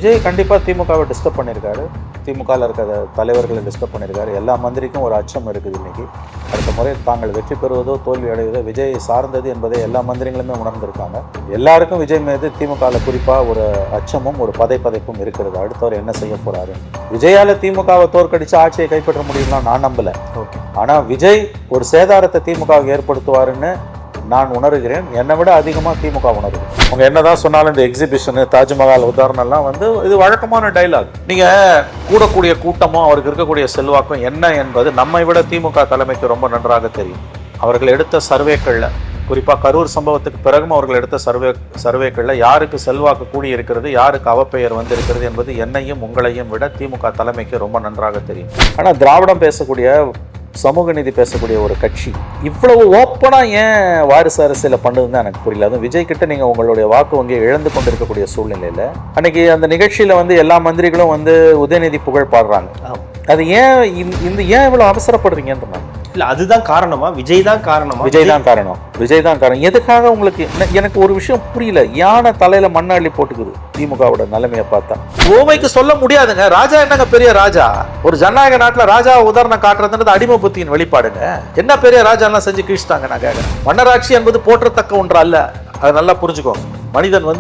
விஜய் கண்டிப்பாக திமுகவை டிஸ்டர்ப் பண்ணியிருக்காரு. திமுகவில் இருக்கிற தலைவர்களை டிஸ்டர்ப் பண்ணியிருக்காரு. எல்லா மந்திரிக்கும் ஒரு அச்சம் இருக்குது. இன்றைக்கி அடுத்த முறை தாங்கள் வெற்றி பெறுவதோ தோல்வி அடைவதோ விஜய் சார்ந்தது என்பதை எல்லா மந்திரிகளுமே உணர்ந்திருக்காங்க. எல்லாருக்கும் விஜய் மீது திமுகவில் குறிப்பாக ஒரு அச்சமும் ஒரு பதைப்பும் இருக்கிறது. அடுத்தவர் என்ன செய்ய போகிறாரு, விஜயால் திமுகவை தோற்கடித்து ஆட்சியை கைப்பற்ற முடியும்னா நான் நம்பலை. ஓகே, ஆனால் விஜய் ஒரு சேதாரத்தை திமுகவுக்கு ஏற்படுத்துவாருன்னு நான் உணர்கிறேன். என்னை விட அதிகமாக திமுக உணருது. அவங்க என்னதான் சொன்னாலும் இந்த எக்ஸிபிஷனு, தாஜ்மஹால் உதாரணம்லாம் இது வழக்கமான டைலாக். நீங்கள் கூடக்கூடிய கூட்டமும் அவருக்கு இருக்கக்கூடிய செல்வாக்கும் என்ன என்பது நம்மை விட திமுக தலைமைக்கு ரொம்ப நன்றாக தெரியும். அவர்கள் எடுத்த சர்வேக்களில், குறிப்பாக கரூர் சம்பவத்துக்கு பிறகும் அவர்கள் எடுத்த சர்வேக்களில் யாருக்கு செல்வாக்கு கூடி இருக்கிறது, யாருக்கு அவப்பெயர் வந்திருக்கிறது என்பது என்னையும் உங்களையும் விட திமுக தலைமைக்கு ரொம்ப நன்றாக தெரியும். ஆனால் திராவிடம் பேசக்கூடிய, சமூக நீதி பேசக்கூடிய ஒரு கட்சி இவ்வளவு ஓப்பனாக ஏன் வாரிசு அரசியலை பண்ணுதுன்னு எனக்கு புரியல. அதுவும் விஜய் கிட்ட நீங்கள் உங்களுடைய வாக்கு வங்கியை இழந்து கொண்டிருக்கக்கூடிய சூழ்நிலையில் அன்னைக்கு அந்த நிகழ்ச்சியில் எல்லா மந்திரிகளும் உதயநிதி புகழ் பாடுறாங்க. அது ஏன் ஏன் இவ்வளோ அவசரப்படுறீங்கன்ற இல்லை, அதுதான் காரணமா? விஜய் தான் காரணமா? விஜய் தான் காரணம். எதுக்காக உங்களுக்கு எனக்கு ஒரு விஷயம் புரியல. யானை தலையில மண்ணள்ளி போட்டுக்குது திமுகவோட நிலைமையை பார்த்தா. ஓமைக்கு சொல்ல முடியாதுங்க. ராஜா என்னங்க பெரிய ராஜா? ஒரு ஜனநாயக நாட்டில் ராஜா உதாரணம் காட்டுறதுன்றது அடிமை புத்தியின் வெளிப்பாடுங்க. என்ன பெரிய ராஜா எல்லாம் செஞ்சு கீழ்ச்சிட்டாங்க. நான் கேட்கறேன், மன்னராட்சி என்பது போற்றத்தக்க ஒன்று அல்ல. அதை நல்லா புரிஞ்சுக்கோங்க. மனிதன்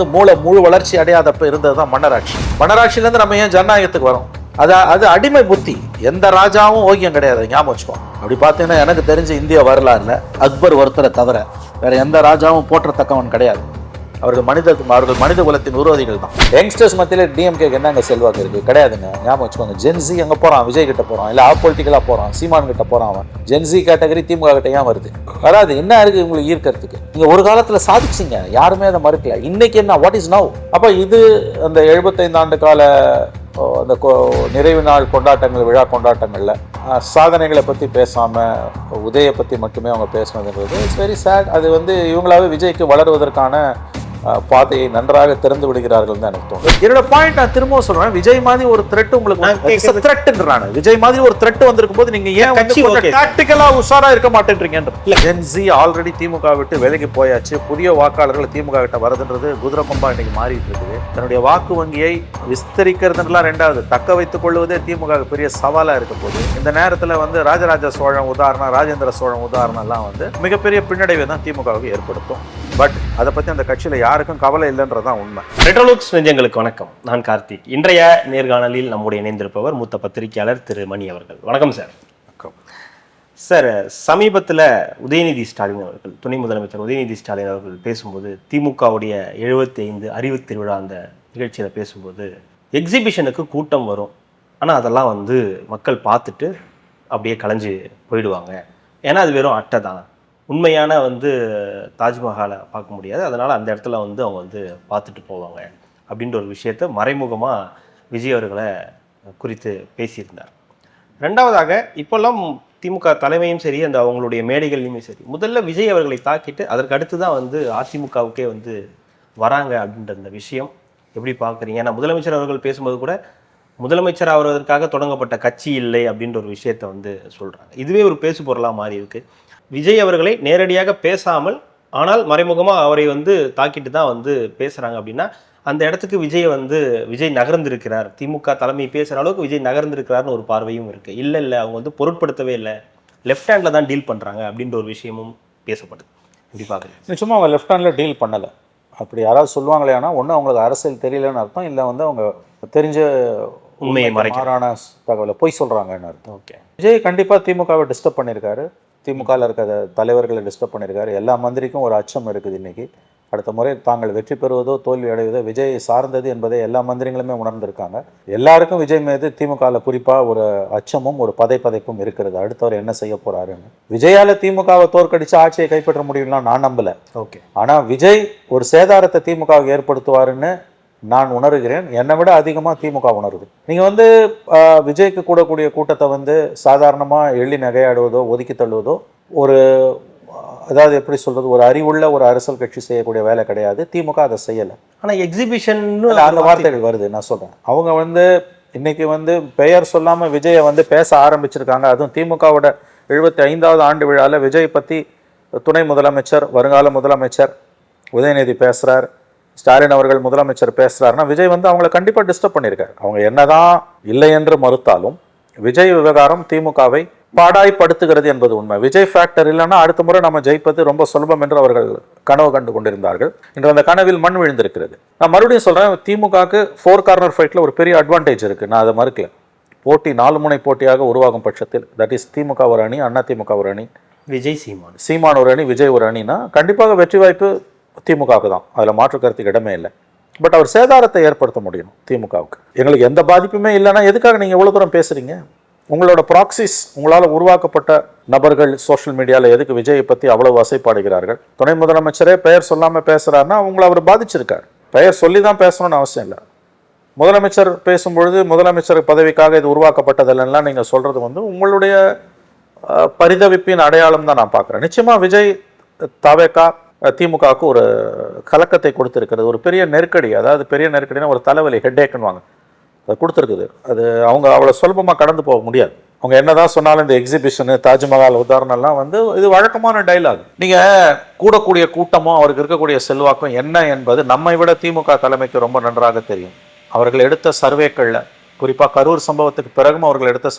முழு வளர்ச்சி அடையாதப்ப இருந்தது தான் மன்னராட்சி. மன்னராட்சியிலேருந்து நம்ம ஏன் ஜனநாயகத்துக்கு வரோம்? அது அடிமை புத்தி. எந்த ராஜாவும் ஓகியம் கிடையாது, ஞாபகம் வச்சுக்கோ. அப்படி பார்த்தீங்கன்னா எனக்கு தெரிஞ்ச இந்திய வரலாறுல அக்பர் ஒருத்தரை தவிர வேற எந்த ராஜாவும் போற்றத்தக்கவன் கிடையாது. அவர்கள் மனித குலத்தின் விரோதிகள் தான். யங்ஸ்டர்ஸ் மத்தியில் டிஎம்கே என்னங்க செல்வாக்கு இருக்கு? கிடையாதுங்க, ஞாபகம் வச்சுக்கோங்க. ஜென்சி எங்கே போகிறான்? விஜய் கிட்ட போகிறான், இல்லை ஆப்பொலிட்டிக்கலாக போகிறான், சீமான் கிட்ட போகிறான். அவன் ஜென்சி கேட்டகரி திமுக கிட்ட ஏன் வருது? வராது. என்ன இருக்குது உங்களுக்கு ஈர்க்கிறதுக்கு? நீங்கள் ஒரு காலத்தில் சாதிச்சிங்க, யாருமே அதை மறுக்கல. இன்னைக்கு என்ன, வாட் இஸ் நவ்? அப்போ இது அந்த 75 ஆண்டு கால அந்த நிறைவு நாள் கொண்டாட்டங்கள், விழா கொண்டாட்டங்களில் சாதனைகளை பற்றி பேசாமல் உதயை பற்றி மட்டுமே அவங்க பேசினதுன்றது இட்ஸ் வெரி சேட். அது இவங்களாவே விஜய்க்கு வளருவதற்கான பாதையை நன்றாக திறந்து விடுகிறார்கள் தான் எனக்கு தோணும். என்னோட பாயிண்ட் நான் திரும்பவும் சொல்றேன், விஜய் மாதிரி ஒரு த்ரெட் உங்களுக்கு த்ரெட்ன்றானே. விஜய் மாதிரி ஒரு த்ரெட் வந்திருக்கும் போது நீங்க ஏன் டாக்டிக்கலா உஷாரா இருக்க மாட்டேன்றீங்கன்ற. ஜென்சி ஆல்ரெடி திமுக விட்டு விலகி போயாச்சு. புதிய வாக்காளர்கள் திமுக கிட்ட வரதுன்றது குதிரை கொம்பா இன்னைக்கு மாறிட்டு இருக்குது. தன்னுடைய வாக்கு வங்கியை விஸ்தரிக்கிறதுலாம் ரெண்டாவது, தக்க வைத்துக் கொள்வதே திமுக பெரிய சவாலா இருக்க போது. இந்த நேரத்தில் ராஜராஜ சோழன் உதாரணம், ராஜேந்திர சோழன் உதாரணம் எல்லாம் மிகப்பெரிய பின்னடைவை தான் திமுகவுக்கு ஏற்படுத்தும். பட் அதை பற்றி அந்த கட்சியில் யாருக்கும் கவலை இல்லைன்றதான் உண்மை. ரெட்ரோலுக்ஸ் நெஞ்சங்களுக்கு வணக்கம். நான் கார்த்திக். இன்றைய நேர்காணலில் நம்முடைய இணைந்திருப்பவர் மூத்த பத்திரிகையாளர் திரு மணி அவர்கள். வணக்கம் சார். வணக்கம் சார். சமீபத்தில் உதயநிதி ஸ்டாலின் அவர்கள், துணை முதலமைச்சர் உதயநிதி ஸ்டாலின் அவர்கள் பேசும்போது, திமுகவுடைய 75 அறிவு திருவிழா அந்த நிகழ்ச்சியில் பேசும்போது, எக்ஸிபிஷனுக்கு கூட்டம் வரும், ஆனால் அதெல்லாம் மக்கள் பார்த்துட்டு அப்படியே கலைஞ்சு போயிடுவாங்க. ஏன்னா அது வெறும் அட்டை தான், உண்மையான தாஜ்மஹாலை பார்க்க முடியாது, அதனால் அந்த இடத்துல அவங்க பார்த்துட்டு போவாங்க அப்படின்ற ஒரு விஷயத்தை மறைமுகமாக விஜய் அவர்களை குறித்து பேசியிருந்தார். ரெண்டாவதாக, இப்போல்லாம் திமுக தலைமையும் சரி, அந்த அவங்களுடைய மேடைகள்லையுமே சரி, முதல்ல விஜய் அவர்களை தாக்கிட்டு அதற்கு அடுத்து தான் அதிமுகவுக்கே வராங்க அப்படின்ற அந்த விஷயம் எப்படி பார்க்குறீங்க? ஏன்னா முதலமைச்சர் அவர்கள் பேசும்போது கூட முதலமைச்சர் ஆவதற்காக தொடங்கப்பட்ட கட்சி இல்லை அப்படின்ற ஒரு விஷயத்தை சொல்கிறாங்க. இதுவே ஒரு பேசு பொருளாக மாறி இருக்கு. விஜய் அவர்களை நேரடியாக பேசாமல் ஆனால் மறைமுகமாக அவரை தாக்கிட்டு தான் பேசுகிறாங்க அப்படின்னா, அந்த இடத்துக்கு விஜய் நகர்ந்திருக்கிறார், திமுக தலைமை பேசுகிற அளவுக்கு விஜய் நகர்ந்திருக்கிறார்னு ஒரு பார்வையும் இருக்குது. இல்லை அவங்க பொருட்படுத்தவே இல்லை, லெஃப்ட் ஹேண்டில் தான் டீல் பண்ணுறாங்க அப்படின்ற ஒரு விஷயமும் பேசப்படுது. எப்படி பார்க்குறீங்க? நிச்சயமாக அவங்க லெஃப்ட் ஹேண்டில் டீல் பண்ணலை. அப்படி யாராவது சொல்லுவாங்களே, ஆனால் ஒன்று அவங்களுக்கு அரசியல் தெரியலன்னு அர்த்தம், இல்லை அவங்க தெரிஞ்ச உண்மையை மாறான தகவலை போய் சொல்கிறாங்கன்னு அர்த்தம். ஓகே, விஜய் கண்டிப்பாக திமுகவை டிஸ்டர்ப் பண்ணியிருக்காரு. திமுகவில் இருக்கிற தலைவர்களை டிஸ்டர்ப் பண்ணியிருக்காரு. எல்லா மந்திரிக்கும் ஒரு அச்சம் இருக்குது. இன்றைக்கி அடுத்த முறை தாங்கள் வெற்றி பெறுவதோ தோல்வி அடைவதோ விஜய் சார்ந்தது என்பதை எல்லா மந்திரிகளுமே உணர்ந்திருக்காங்க. எல்லாருக்கும் விஜய் மீது திமுகவில் குறிப்பாக ஒரு அச்சமும் ஒரு பதைப்பும் இருக்கிறது. அடுத்தவர் என்ன செய்ய போகிறாருன்னு. விஜயால் திமுகவை தோற்கடித்து ஆட்சியை கைப்பற்ற முடியும்னா நான் நம்பலை. ஓகே, ஆனால் விஜய் ஒரு சேதாரத்தை திமுகவுக்கு ஏற்படுத்துவாருன்னு நான் உணர்கிறேன். என்னை விட அதிகமாக திமுக உணருது. நீங்கள் விஜய்க்கு கூடக்கூடிய கூட்டத்தை சாதாரணமாக எள்ளி நகையாடுவதோ ஒதுக்கி தள்ளுவதோ ஒரு, அதாவது எப்படி சொல்கிறது, ஒரு அறிவுள்ள ஒரு அரசியல் கட்சி செய்யக்கூடிய வேலை கிடையாது. திமுக அதை செய்யலை. ஆனால் எக்ஸிபிஷன் அந்த வார்த்தைகள் வருது. நான் சொல்கிறேன், அவங்க இன்னைக்கு பெயர் சொல்லாமல் விஜயை பேச ஆரம்பிச்சிருக்காங்க. அதுவும் திமுகவோட 75வது ஆண்டு விழாவில் விஜய் பற்றி துணை முதலமைச்சர், வருங்கால முதலமைச்சர் உதயநிதி பேசுகிறார். ஸ்டாலின் அவர்கள் முதலமைச்சர் பேசுறாருன்னா விஜய் வந்து அவங்கள கண்டிப்பாக டிஸ்டர்ப் பண்ணியிருக்காரு. அவங்க என்னதான் இல்லை என்று மறுத்தாலும் விஜய் விவகாரம் திமுகவை பாடாய்படுத்துகிறது என்பது உண்மை. விஜய் ஃபேக்டர் இல்லைன்னா அடுத்த முறை நம்ம ஜெயிப்பது ரொம்ப சுலபம் என்று அவர்கள் கனவு கண்டு கொண்டிருந்தார்கள். இன்று அந்த கனவில் மண் விழுந்திருக்கிறது. நான் மறுபடியும் சொல்றேன், திமுகவுக்கு 4 கார்னர் ஃபைட்ல ஒரு பெரிய அட்வான்டேஜ் இருக்கு. நான் அதை மறுக்கல. போட்டி 4 முனை போட்டியாக உருவாகும் பட்சத்தில், தட் இஸ் திமுக ஒரு அணி, அதிமுக ஒரு அணி, விஜய் சீமான் ஒரு அணி, விஜய் ஒரு அணினா கண்டிப்பாக வெற்றி வாய்ப்பு திமுகவுக்கு தான். அதில் மாற்று கருத்துக்கு இடமே இல்லை. பட் அவர் சேதாரத்தை ஏற்படுத்த முடியும் திமுகவுக்கு. எங்களுக்கு எந்த பாதிப்புமே இல்லைன்னா எதுக்காக நீங்கள் இவ்வளோ தூரம் பேசுறீங்க? உங்களோட ப்ராக்சிஸ், உங்களால் உருவாக்கப்பட்ட நபர்கள் சோஷியல் மீடியாவில் எதுக்கு விஜயை பற்றி அவ்வளவு வசைப்பாடுகிறார்கள்? துணை முதலமைச்சரே பெயர் சொல்லாமல் பேசுகிறாருன்னா அவங்கள அவர் பாதிச்சிருக்கார். பெயர் சொல்லி தான் பேசணும்னு அவசியம் இல்லை. முதலமைச்சர் பேசும்பொழுது முதலமைச்சர் பதவிக்காக இது உருவாக்கப்பட்டதில்லைன்னா நீங்கள் சொல்கிறது வந்து உங்களுடைய பரிதவிப்பின் அடையாளம் தான் நான் பார்க்குறேன். நிச்சயமாக விஜய் தவேகா திமுகவுக்கு ஒரு கலக்கத்தை கொடுத்துருக்கிறது, ஒரு பெரிய நெருக்கடி. அதாவது பெரிய நெருக்கடினா ஒரு தலைவலி, ஹெட்டேக்குன்னு அது கொடுத்துருக்குது. அது அவங்க அவ்வளோ சுலபமாக கடந்து போக முடியாது. அவங்க என்னதான் சொன்னாலும் இந்த எக்ஸிபிஷனு, தாஜ்மஹால் உதாரணம்லாம் வந்து இது வழக்கமான டைலாக். நீங்கள் கூடக்கூடிய கூட்டமும் அவருக்கு இருக்கக்கூடிய செல்வாக்கும் என்ன என்பது நம்மை விட திமுக தலைமைக்கு ரொம்ப நன்றாக தெரியும். அவர்கள் எடுத்த சர்வேக்களில், குறிப்பாக கரூர் சம்பவத்துக்கு பிறகும் அவர்கள் எடுத்த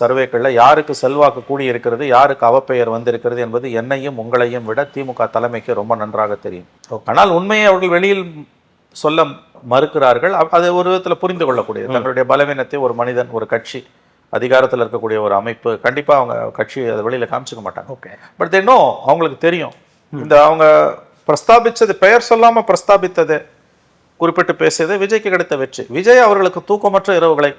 சர்வேக்களில் யாருக்கு செல்வாக்கு கூடி இருக்கிறது, யாருக்கு அவப்பெயர் வந்திருக்கிறது என்பது என்னையும் உங்களையும் விட திமுக தலைமைக்கு ரொம்ப நன்றாக தெரியும். ஆனால் உண்மையை அவர்கள் வெளியில் சொல்ல மறுக்கிறார்கள். அது ஒரு விதத்தில் புரிந்து கொள்ளக்கூடியது. தங்களுடைய பலவீனத்தை ஒரு மனிதன், ஒரு கட்சி, அதிகாரத்தில் இருக்கக்கூடிய ஒரு அமைப்பு கண்டிப்பாக அவங்க கட்சி அதை வெளியில் காமிச்சிக்க மாட்டாங்க. ஓகே, பட் இன்னும் அவங்களுக்கு தெரியும். இந்த அவங்க பிரஸ்தாபித்தது, பெயர் சொல்லாமல் பிரஸ்தாபித்தது, குறிப்பிட்டு பேசியது விஜய்க்கு கிடைத்த வெற்றி. விஜய் அவர்களுக்கு தூக்கமற்ற இரவுகளை,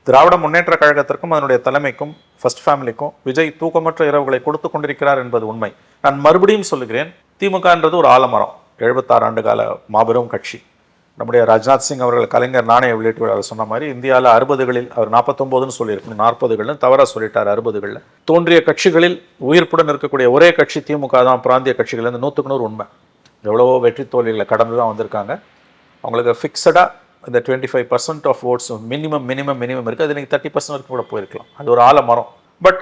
திராவிட முன்னேற்ற கழகத்திற்கும் அதனுடைய தலைமைக்கும் ஃபர்ஸ்ட் ஃபேமிலிக்கும் விஜய் தூக்கமற்ற இரவுகளை கொடுத்து கொண்டிருக்கிறார் என்பது உண்மை. நான் மறுபடியும் சொல்லுகிறேன், திமுகன்றது ஒரு ஆலமரம். 76 ஆண்டு கால மாபெரும் கட்சி. நம்முடைய ராஜ்நாத் சிங் அவர்கள் கலைஞர் நாணய வெளியீட்டு விழாவில் சொன்ன மாதிரி இந்தியாவில் 60களில் அவர் 49ன்னு சொல்லியிருக்கணும், 40களில் தவறாக சொல்லிட்டார். 60களில் தோன்றிய கட்சிகளில் உயிர்ப்புடன் இருக்கக்கூடிய ஒரே கட்சி திமுக தான். பிராந்திய கட்சிகள் இந்த 100க்கு 100 உண்மை. எவ்வளவோ வெற்றி தோல்விகளை கடந்து தான் வந்திருக்காங்க. அவங்களுக்கு ஃபிக்ஸடாக இந்த 25% ஆஃப் ஓட்ஸ் மினிமம் இருக்குது. அது நீங்கள் 30% வரைக்கும் கூட போயிருக்கலாம். அது ஒரு ஆலமரம். பட்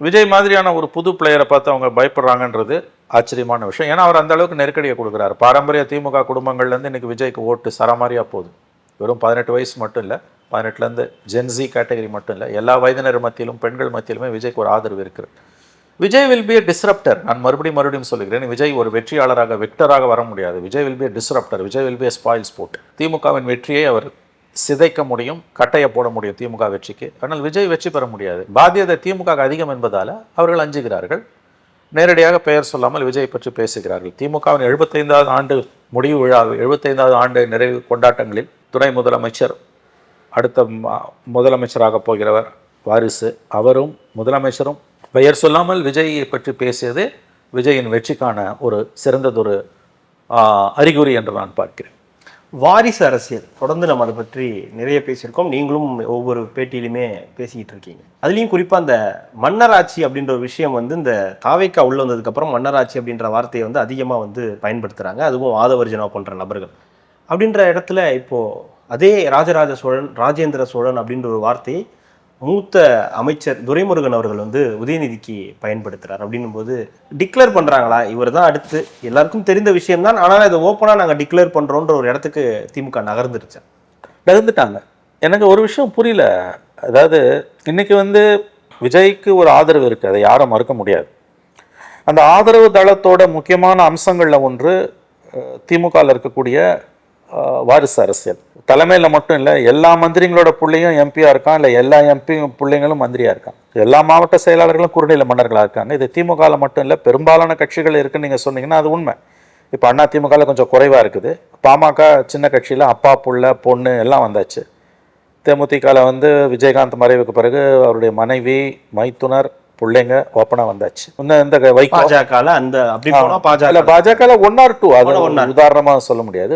விஜய் மாதிரியான ஒரு புது பிளேயரை பார்த்து அவங்க பயப்படுறாங்கன்றது ஆச்சரியமான விஷயம். ஏன்னா அவர் அந்த அளவுக்கு நெருக்கடியை கொடுக்குறாரு. பாரம்பரிய திமுக குடும்பங்கள்லேருந்து இன்றைக்கி விஜய்க்கு ஓட்டு சரமாரியாக போகுது. வெறும் 18 வயசு மட்டும் இல்லை, 18லேருந்து ஜென்சி கேட்டகரி மட்டும் இல்லை, எல்லா வயதினர் மத்தியிலும் பெண்கள் மத்தியிலுமே விஜய்க்கு ஒரு ஆதரவு இருக்குது. Vijay will be a disruptor. நான் மறுபடியும் சொல்லுகிறேன், விஜய் ஒரு வெற்றியாளராக, விக்டராக வர முடியாது. Vijay will be a disruptor. Vijay will be a spoil sport. திமுகவின் வெற்றியை அவர் சிதைக்க முடியும், கட்டையை போட முடியும் திமுக வெற்றிக்கு. ஆனால் விஜய் வெற்றி பெற முடியாது. பாத்தியதை திமுக அதிகம் என்பதால் அவர்கள் அஞ்சுகிறார்கள். நேரடியாக பெயர் சொல்லாமல் விஜய் பற்றி பேசுகிறார்கள். திமுகவின் 75வது ஆண்டு முடிவு விழா, 75வது ஆண்டு நிறைவு கொண்டாட்டங்களில் துணை முதலமைச்சர், அடுத்த முதலமைச்சராக போகிறவர் வாரிசு, அவரும் முதலமைச்சரும் பெயர் சொல்லாமல் விஜயை பற்றி பேசியது விஜயின் வெற்றிக்கான ஒரு சிறந்ததொரு அறிகுறி என்று நான் பார்க்கிறேன். வாரிசு அரசியல் தொடர்ந்து நம்ம அதை பற்றி நிறைய பேசியிருக்கோம். நீங்களும் ஒவ்வொரு பேட்டியிலுமே பேசிக்கிட்டு இருக்கீங்க. அதுலேயும் குறிப்பாக அந்த மன்னராட்சி அப்படின்ற ஒரு விஷயம் வந்து இந்த தாவேக்கா உள்ள வந்ததுக்கப்புறம் மன்னராட்சி அப்படின்ற வார்த்தையை வந்து அதிகமாக பண்ணுறாங்க. அதுவும் ஆதவர்ஜனா போன்ற நபர்கள். அப்படின்ற இடத்துல இப்போது அதே ராஜராஜ சோழன், ராஜேந்திர சோழன் அப்படின்ற ஒரு வார்த்தையை மூத்த அமைச்சர் துரைமுருகன் அவர்கள் உதயநிதிக்கு பயன்படுத்துகிறார். அப்படின்னும் போது டிக்ளேர் பண்ணுறாங்களா, இவர் தான் அடுத்து, எல்லாருக்கும் தெரிந்த விஷயம் தான், ஆனால் இதை ஓப்பனாக நாங்கள் டிக்ளேர் பண்ணுறோன்ற ஒரு இடத்துக்கு திமுக நகர்ந்துட்டாங்க. எனக்கு ஒரு விஷயம் புரியல. அதாவது இன்னைக்கு விஜய்க்கு ஒரு ஆதரவு இருக்குது, அதை யாரும் மறுக்க முடியாது. அந்த ஆதரவு தளத்தோட முக்கியமான அம்சங்களில் ஒன்று திமுகவில் இருக்கக்கூடிய வாரிசு அரசியல். தலைமையில் மட்டும் இல்லை, எல்லா மந்திரிகளோட பிள்ளையும் எம்பியாக இருக்கான், இல்லை எல்லா எம்பி பிள்ளைங்களும் மந்திரியாக இருக்கான், எல்லா மாவட்ட செயலாளர்களும் குறுநில மன்னர்களாக இருக்காங்க. இது திமுகவில் மட்டும் இல்லை, பெரும்பாலான கட்சிகள் இருக்குன்னு நீங்கள் சொன்னீங்கன்னா அது உண்மை. இப்போ அண்ணா திமுகவில் கொஞ்சம் குறைவாக இருக்குது. பாமக சின்ன கட்சியில் அப்பா, புள்ள, பொண்ணு எல்லாம் வந்தாச்சு. தேமுதிகவில் விஜயகாந்த் மறைவுக்கு பிறகு அவருடைய மனைவி, மைத்துனர், பிள்ளைங்க ஓப்பனாக வந்தாச்சு. இந்த பாஜக 1 or 2 அது உதாரணமாக சொல்ல முடியாது.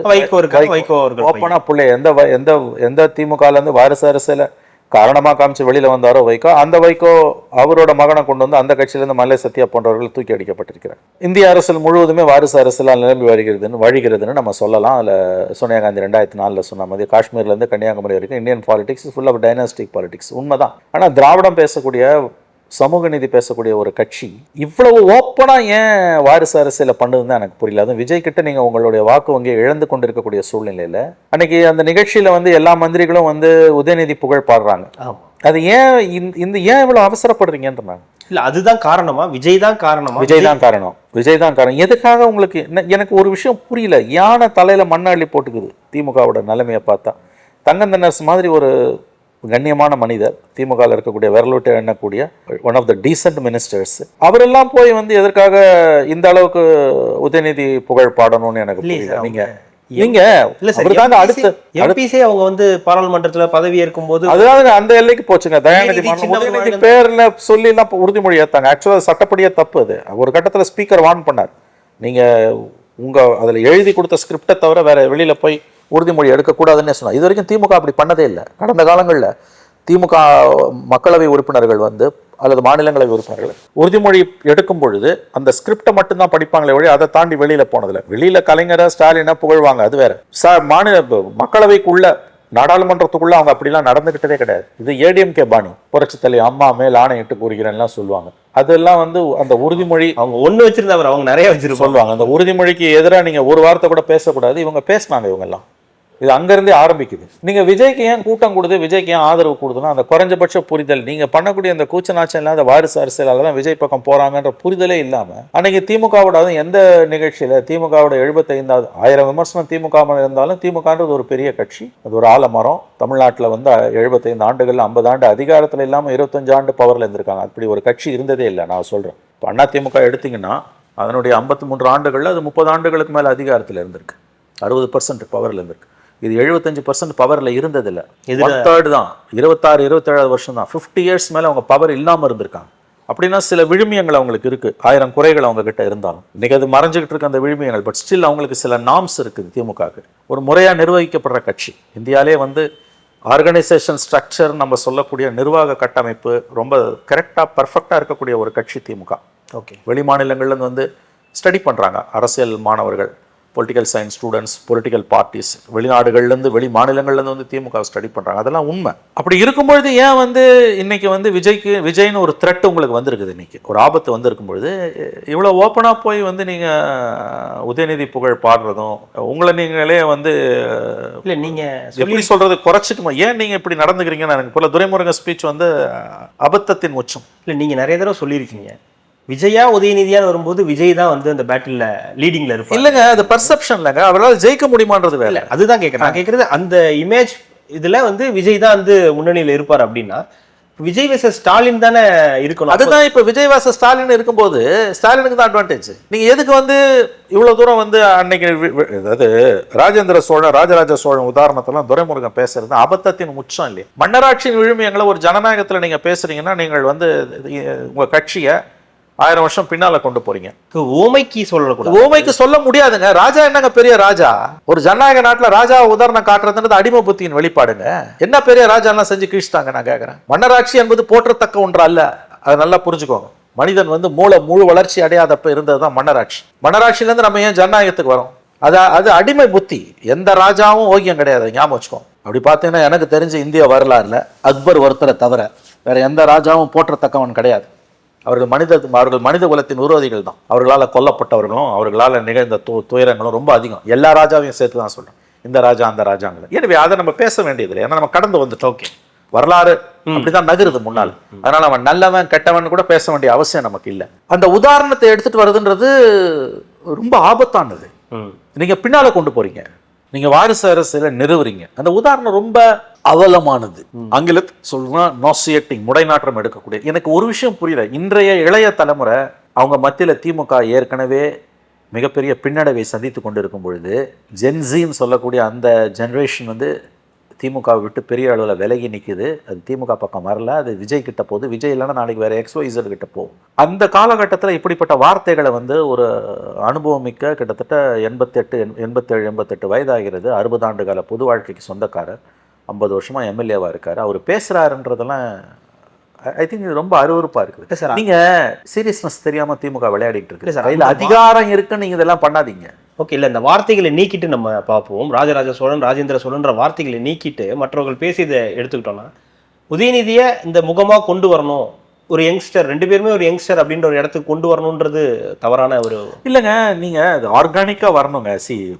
ஓப்பனாக பிள்ளை எந்த திமுகலேருந்து வாரிசு அரசியல காரணமாக காமிச்சு வெளியில் வந்தாரோ வைகோ, அந்த வைகோ அவரோட மகனை கொண்டு அந்த கட்சியிலேருந்து மல்லை சத்யா போன்றவர்கள் தூக்கி அடிக்கப்பட்டிருக்கிறார். இந்திய அரசியல் முழுவதுமே வாரிசு அரசியலால் நிரம்பி வழிகிறதுன்னு நம்ம சொல்லலாம். அதில் சோனியா காந்தி 2004 சொன்ன மாதிரி காஷ்மீர்லேருந்து கன்னியாகுமரி வரைக்கும் Indian politics full of dynastic politics உண்மைதான். ஆனால் திராவிடம் பேசக்கூடிய சமூக நீதி பேசக்கூடிய ஒரு கட்சி இவ்வளவு ஓப்பனா ஏன் வாரிசு அரசியல பண்ணுதுன்னு தான் எனக்கு புரியல. அதுவும் விஜய் கிட்ட நீங்க உங்களுடைய வாக்கு வங்கியை இழந்து கொண்டிருக்கக்கூடிய சூழ்நிலையில அன்னைக்கு அந்த நிகழ்ச்சியில வந்து எல்லா மந்திரிகளும் வந்து உதயநிதி புகழ் பாடுறாங்க. அது ஏன் ஏன் இவ்வளவு அவசரப்படுறீங்கன்றாங்க. இல்ல அதுதான் காரணமா? விஜய் தான் காரணமா? விஜய் தான் காரணம். விஜய் தான் காரணம். எதுக்காக உங்களுக்கு எனக்கு ஒரு விஷயம் புரியல. யானை தலையில மண்ணை அள்ளி போட்டுக்குது திமுகவோட நிலைமையை பார்த்தா. தங்கந்தனர்ஸ் மாதிரி ஒரு கண்ணியமான மனிதர், திமுகவில் இருக்கக்கூடிய விரலோட்டை எண்ணக்கூடிய one of the decent ministers, அவரெல்லாம் போய் வந்து எதற்காக இந்த அளவுக்கு உதயநிதி புகழ் பாடணும்னு எனக்கு புரியல. நீங்க அடுத்த எம்பிசி அவங்க வந்து பாராளுமன்றத்துல பதவி ஏற்கும் போது அதாவது அந்த எல்லைக்கு போச்சுங்க. தயாநிதி பேர்ல சொல்லி எல்லாம் உறுதிமொழி ஏத்தாங்க. ஆக்சுவலா சட்டப்படியே தப்பு. அது ஒரு கட்டத்துல ஸ்பீக்கர் வார்ன் பண்ணார், நீங்க அதுல எழுதி கொடுத்த ஸ்கிரிப்டை தவிர வேற வெளியில போய் உறுதிமொழி எடுக்கக்கூடாதுன்னு சொன்னார். இது வரைக்கும் திமுக அப்படி பண்ணதே இல்லை. கடந்த காலங்களில் திமுக மக்களவை உறுப்பினர்கள் வந்து அல்லது மாநிலங்களவை உறுப்பினர்கள் உறுதிமொழி எடுக்கும் பொழுது அந்த ஸ்கிரிப்டை மட்டும்தான் படிப்பாங்களே வழி அதை தாண்டி வெளியில போனதில்லை. வெளியில கலைஞரை ஸ்டாலினை புகழ்வாங்க, அது வேற. மக்களவைக்குள்ள நாடாளுமன்றத்துக்குள்ள அவங்க அப்படிலாம் நடந்துகிட்டதே கிடையாது. இது ஏடிஎம்கே பாணி, புரட்சி தலைவி அம்மா மேல் ஆணையிட்டு கூறுகிறேன்லாம் சொல்லுவாங்க. அதெல்லாம் வந்து அந்த உறுதிமொழி அவங்க ஒண்ணு வச்சிருந்தா அவங்க நிறைய வச்சிருப்பாங்க சொல்லுவாங்க. அந்த உறுதிமொழிக்கு எதிராக நீங்க ஒரு வார்த்தை கூட பேசக்கூடாது. இவங்க பேசினாங்க. இவங்க எல்லாம் இது அங்கிருந்தே ஆரம்பிக்குது. நீங்க விஜய்க்கு ஏன் கூட்டம் கொடுத்து விஜய்க்கு ஏன் ஆதரவு கொடுத்தனா அந்த குறைஞ்சபட்ச புரிதல், நீங்க பண்ணக்கூடிய அந்த கூச்சநாச்சம் இல்லாத வாரிசு அரசியலால தான் விஜய் பக்கம் போறாங்கன்ற புரிதலே இல்லாம அன்னைக்கு திமுகவோட எந்த நிகழ்ச்சியில திமுகவோட 75வது 1000 விமர்சனம் திமுக இருந்தாலும் திமுகன்றது ஒரு பெரிய கட்சி, அது ஒரு ஆலமரம். தமிழ்நாட்டில் வந்து 75 ஆண்டுகள் 50 ஆண்டு அதிகாரத்தில் இல்லாமல் 25 ஆண்டு பவர்ல இருந்திருக்காங்க. அப்படி ஒரு கட்சி இருந்ததே இல்லை. நான் சொல்றேன், இப்போ அண்ணா திமுக எடுத்தீங்கன்னா அதனுடைய 53 ஆண்டுகள்ல அது 30 ஆண்டுகளுக்கு மேல அதிகாரத்தில் இருந்திருக்கு, 60% பவர்ல இருந்திருக்கு. இது 75% பவர்ல இருந்ததில்லை. தேர்ட் தான் 26 27 வருஷம் தான், 50 இயர்ஸ் மேல அவங்க பவர் இல்லாம இருந்திருக்காங்க. அப்படின்னா சில விழுமியங்கள் அவங்களுக்கு இருக்கு, 1000 குறைகள் அவங்க கிட்ட இருந்தாலும் இன்னைக்கு அது மறைஞ்சுக்கிட்டு இருக்க அந்த விழுமியங்கள். பட் ஸ்டில் அவங்களுக்கு சில நார்ம்ஸ் இருக்குது. திமுகவுக்கு ஒரு முறையா நிர்வகிக்கப்படுற கட்சி. இந்தியாவிலே வந்து ஆர்கனைசேஷன் ஸ்ட்ரக்சர் நம்ம சொல்லக்கூடிய நிர்வாக கட்டமைப்பு ரொம்ப கரெக்டா பர்ஃபெக்டா இருக்கக்கூடிய ஒரு கட்சி திமுக. ஓகே, வெளி மாநிலங்கள்ல வந்து ஸ்டடி பண்றாங்க அரசியல் மாணவர்கள், political science students, political parties வெளிநாடுகள்லேருந்து வெளி மாநிலங்கள்லேருந்து வந்து திமுக ஸ்டடி பண்ணுறாங்க. அதெல்லாம் உண்மை. அப்படி இருக்கும்பொழுது ஏன் வந்து இன்னைக்கு வந்து விஜய்னு ஒரு த்ரெட் உங்களுக்கு வந்திருக்குது, இன்னைக்கு ஒரு ஆபத்து வந்திருக்கும் பொழுது இவ்வளோ ஓப்பனாக போய் வந்து நீங்கள் உதயநிதி புகழ் பாடுறதும் உங்களை நீங்களே வந்து இல்லை நீங்கள் எப்படி சொல்கிறது குறைச்சிக்குமா, ஏன் நீங்கள் இப்படி நடந்துக்கிறீங்கன்னு எனக்கு போல. துரைமுருகன் ஸ்பீச் வந்து அபத்தத்தின் உச்சம். இல்லை நீங்கள் நிறைய தடவை சொல்லியிருக்கீங்க, விஜயா உதயநிதியான்னு வரும்போது விஜய் தான் வந்து அந்த பேட்டில் லீடிங்ல இருப்பார். இல்லைங்க, அது பர்செப்ஷன் இல்லைங்க, அவரால் ஜெயிக்க முடியுமான்றது வேலை. அதுதான் கேட்குறேன். நான் கேட்குறது அந்த இமேஜ் இதில் வந்து விஜய் தான் வந்து முன்னணியில் இருப்பார் அப்படின்னா விஜய் வர்சஸ் ஸ்டாலின் தானே இருக்கணும். அதுதான் இப்போ விஜய் வர்சஸ் ஸ்டாலின் இருக்கும்போது ஸ்டாலினுக்கு தான் அட்வான்டேஜ். நீங்கள் எதுக்கு வந்து இவ்வளோ தூரம் வந்து அன்னைக்கு அதாவது ராஜேந்திர சோழன் ராஜராஜ சோழன் உதாரணத்தெல்லாம் துரைமுருகன் பேசுறது அபத்தத்தின் உச்சம் இல்லையா? மன்னராட்சியின் விழுமியங்களை ஒரு ஜனநாயகத்தில் நீங்கள் பேசுறீங்கன்னா நீங்கள் வந்து உங்கள் கட்சியை 1000 வருஷம் பின்னால கொண்டு போறீங்க. ஓமைக்கு சொல்லக்கூடாது. ஓமைக்கு சொல்ல முடியாதுங்க. ராஜா என்னங்க பெரிய ராஜா? ஒரு ஜனநாயக நாட்டுல ராஜா உதாரணம் காட்டுறதுன்றது அடிமை புத்தியின் வெளிப்பாடுங்க. என்ன பெரிய ராஜா எல்லாம் செஞ்சு கீழ்ச்சிட்டாங்க நான் கேட்கிறேன். மன்னராட்சி என்பது போற்றத்தக்க ஒன்று அல்ல, அதை நல்லா புரிஞ்சுக்கோங்க. மனிதன் வந்து முழு வளர்ச்சி அடையாதப்ப இருந்ததுதான் மன்னராட்சி. மன்னராட்சியில இருந்து நம்ம ஏன் ஜனநாயகத்துக்கு வரோம்? அது அடிமை புத்தி. எந்த ராஜாவும் ஓகியம் கிடையாது, ஞாபகம் வச்சுக்கோங்க. அப்படி பார்த்தீங்கன்னா எனக்கு தெரிஞ்ச இந்திய வரலாறுல அக்பர் ஒருத்தரை தவிர வேற எந்த ராஜாவும் போற்றத்தக்கவன் கிடையாது. அவர்கள் மனித குலத்தின் விரோதிகள் தான். அவர்களால் கொல்லப்பட்டவர்களும் அவர்களால் நிகழ்ந்த துயரங்களும் ரொம்ப அதிகம். எல்லா ராஜாவையும் சேர்த்து தான் சொல்றேன், இந்த ராஜா அந்த ராஜாங்களை. எனவே அதை நம்ம பேச வேண்டியதில்லை, ஏன்னா நம்ம கடந்து வந்துட்டோம். ஓகே, வரலாறு அப்படிதான் நகருது முன்னால். அதனால அவன் நல்லவன் கெட்டவன் கூட பேச வேண்டிய அவசியம் நமக்கு இல்லை. அந்த உதாரணத்தை எடுத்துட்டு வருதுன்றது ரொம்ப ஆபத்தானது. நீங்க பின்னால கொண்டு போறீங்க, நீங்க வாரிசு அரசியல நிறுவுறீங்க. அந்த உதாரணம் ரொம்ப அவலமானது. ஆங்கிலத்தில் சொல்றா நாசியேட்டிங், முடைநாற்றம் எடுக்கக்கூடிய. எனக்கு ஒரு விஷயம் புரியல, இன்றைய இளைய தலைமுறை அவங்க மத்தியில திமுக ஏற்கனவே மிகப்பெரிய பின்னடைவை சந்தித்து கொண்டிருக்கும் பொழுது ஜென்சின்னு சொல்லக்கூடிய அந்த ஜெனரேஷன் வந்து திமுகவை விட்டு பெரிய அளவில் விலகி நிற்குது. அது திமுக பக்கம் வரல, அது விஜய் கிட்ட போகுது. விஜய் இல்லைன்னா நாளைக்கு வேற XYZ கிட்ட போகும். அந்த காலகட்டத்தில் இப்படிப்பட்ட வார்த்தைகளை வந்து ஒரு அனுபவம் மிக்க கிட்டத்தட்ட 88 வயதாகிறது, 60 ஆண்டு கால பொது வாழ்க்கைக்கு சொந்தக்காரர், 50 வருஷமா எம்எல்ஏவா இருக்காரு, அவர் பேசுறாருன்றதெல்லாம் ஐ திங்க் இது ரொம்ப அருவருப்பா இருக்குது சார். நீங்க சீரியஸ்னஸ் தெரியாம திமுக விளையாடிட்டு இருக்கு சார். கையில் அதிகாரம் இருக்குன்னு நீங்க இதெல்லாம் பண்ணாதீங்க. ஓகே, இல்லை இந்த வார்த்தைகளை நீக்கிட்டு நம்ம பார்ப்போம். ராஜராஜ சோழன் ராஜேந்திர சோழன்ற வார்த்தைகளை நீக்கிட்டு மற்றவர்கள் பேசி இதை எடுத்துக்கிட்டோம்னா உதயநிதியை இந்த முகமாக கொண்டு வரணும் ஒரு யங்ஸ்டர், 2 பேருமே ஒரு யங்ஸ்டர் அப்படின்ற ஒரு இடத்துக்கு கொண்டு வரணுன்றது தவறான ஒரு இல்லைங்க, நீங்க அது ஆர்கானிக்கா வரணுங்க.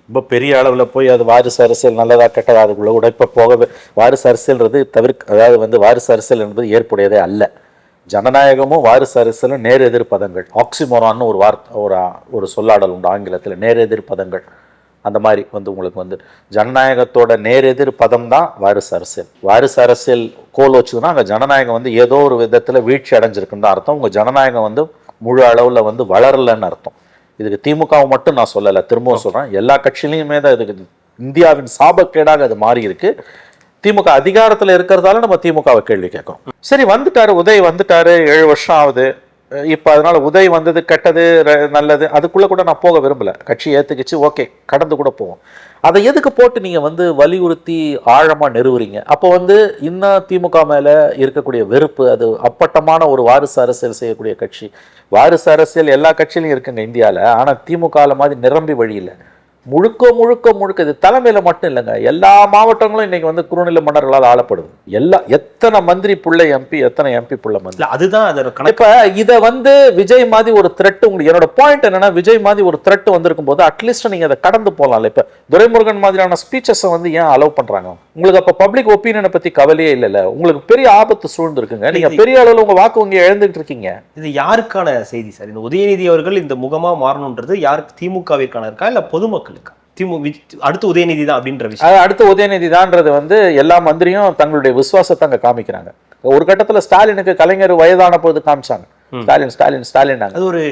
ரொம்ப பெரிய அளவுல போய் அது வாரிசு அரசியல் நல்லதா கெட்டதா அதுக்குள்ள கூட இப்ப போகவே வாரிசு அரசியல்ன்றது அதாவது வந்து வாரிசு அரசியல் என்பது ஏற்புடையதே அல்ல. ஜனநாயகமும் வாரிசு அரசியலும் நேர் எதிர் பதங்கள். ஆக்சிமோரான்னு ஒரு ஒரு சொல்லாடல் உண்டு ஆங்கிலத்தில், நேர் எதிர் பதங்கள். அந்த மாதிரி வந்து உங்களுக்கு வந்து ஜனநாயகத்தோட நேர் எதிர் பதம் தான் வாரிசு அரசியல். வாரிசு அரசியல் கோல் வச்சுதுன்னா அங்கே ஜனநாயகம் வந்து ஏதோ ஒரு விதத்தில் வீழ்ச்சி அடைஞ்சிருக்குன்னு தான் அர்த்தம். உங்கள் ஜனநாயகம் வந்து முழு அளவில் வந்து வளரலன்னு அர்த்தம். இதுக்கு திமுகவை மட்டும் நான் சொல்லலை, திரும்பவும் சொல்கிறேன், எல்லா கட்சியிலையுமே தான் இதுக்கு இந்தியாவின் சாபக்கேடாக அது மாறி இருக்கு. திமுக அதிகாரத்தில் இருக்கிறதால நம்ம திமுகவை கேள்வி கேட்கணும். சரி, வந்துட்டாரு உதய், வந்துட்டாரு, 7 வருஷம் ஆகுது. இப்போ அதனால உதய் வந்தது கெட்டது நல்லது அதுக்குள்ளே கூட நான் போக விரும்பலை. கட்சி ஏற்றுக்கிச்சு, ஓகே, கடந்து கூட போவோம். அதை எதுக்கு போட்டு நீங்கள் வந்து வலியுறுத்தி ஆழமாக நிறுவுறீங்க? அப்போ வந்து இன்னும் திமுக மேலே இருக்கக்கூடிய வெறுப்பு, அது அப்பட்டமான ஒரு வாரிசு அரசியல் செய்யக்கூடிய கட்சி. வாரிசு அரசியல் எல்லா கட்சியிலையும் இருக்குங்க இந்தியாவில். ஆனால் திமுகவில் மாதிரி நிரம்பி வழியில் முழுக்க முழுக்க முழுக்க இது தலைமையில மட்டும் இல்லைங்க, எல்லா மாவட்டங்களும் இன்னைக்கு வந்து குறுநில மன்னர்களால் ஆளப்படுது. எத்தனை மந்திரி புள்ள எம்பி, எத்தனை எம்பி புள்ள மந்திரி, அதுதான் அதோட கணக்கு. இப்ப இதை வந்து விஜய் மாதிரி ஒரு த்ரெட், உங்களுக்கு என்னோட பாயிண்ட் என்னன்னா, விஜய் மாதிரி ஒரு த்ரெட் வந்திருக்கும் போது அட்லீஸ்ட் நீங்க அதை கடந்து போகலாம்ல. இப்ப துரைமுருகன் மாதிரியான ஸ்பீச்சஸ் வந்து ஏன் அலோவ் பண்றாங்க? உங்களுக்கு அப்ப பப்ளிக் ஒப்பீனியனை பத்தி கவலையே இல்லைல்ல. உங்களுக்கு பெரிய ஆபத்து சூழ்ந்து இருக்குங்க. நீங்க பெரிய அளவில் உங்க வாக்கு வங்கி இழந்துட்டு இருக்கீங்க. இது யாருக்கான செய்தி சார்? இந்த உதயநிதி அவர்கள் இந்த முகமா மாறணுன்றது யாருக்கு? திமுகவிற்கான இருக்கா இல்ல பொதுமக்களுக்கா? அடுத்து உதயநிதி தான் அப்படின்ற விஷயம். அடுத்து உதயநிதி தான்ன்றது வந்து எல்லா மந்திரியும் தங்களுடைய விசுவாசத்தை அங்க காமிக்கிறாங்க. ஒரு கட்டத்துல ஸ்டாலினுக்கு கலைஞர் வயதான போது காமிச்சாங்க, ஸ்டாலின் ஸ்டாலின் ஸ்டாலின். அது ஒரு